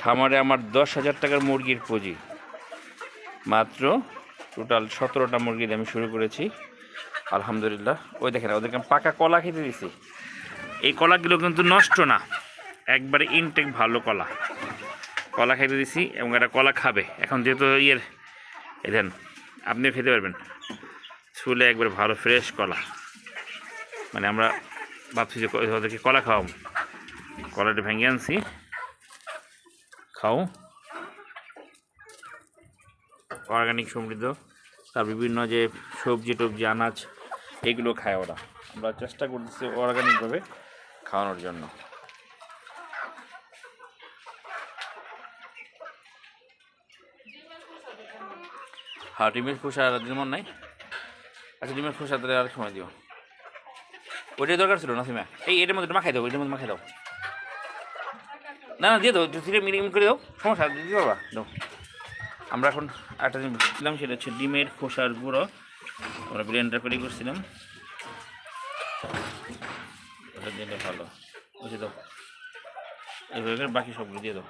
খামারে আমার 10,000 টাকার মুরগির পুঁজি, মাত্র টোটাল 17টা মুরগি দিয়ে আমি শুরু করেছি আলহামদুলিল্লাহ। ওই দেখেন ওদেরকে আমি পাকা কলা খেতে দিছি। এই কলাগুলো কিন্তু নষ্ট না, একবারে ইনটেক ভালো কলা কলা খেতে দিছি এবং এটা কলা খাবে। এখন যেহেতু দেখেন আপনিও খেতে পারবেন, ছুলে একবার ভালো ফ্রেশ কলা। মানে আমরা ভাবছি যে ওদেরকে কলা খাওয়াম, কলাটা ভেঙে আনছি, খাও অর্গানিক সমৃদ্ধ। তার বিভিন্ন যে সবজি টবজি আনাজ এগুলো খায় ওরা। আমরা চেষ্টা করতেছি অর্গানিকভাবে খাওয়ানোর জন্য। হ্যাঁ, ডিমের খোসা আর দিন মন নাই। আচ্ছা, ডিমের খোসা তাহলে আর সময় দিও, ওইটাই দরকার ছিল না সিমা। এটার মধ্যে মাখাই দাও, এটার মধ্যে মাখাই দাও। না না দিয়ে দাও, একটু ধীরে মিডিয়াম করে দাও, সমস্যা দিতে পারবা দাও। আমরা এখন একটা জিনিস বুঝছিলাম, সেটা হচ্ছে ডিমের খোসার গুঁড়ো আমরা ব্লেন্ডার করে করছিলাম, ওটা দিলে ভালো বুঝে দাও। এইভাবে বাকি সবগুলো দিয়ে দাও।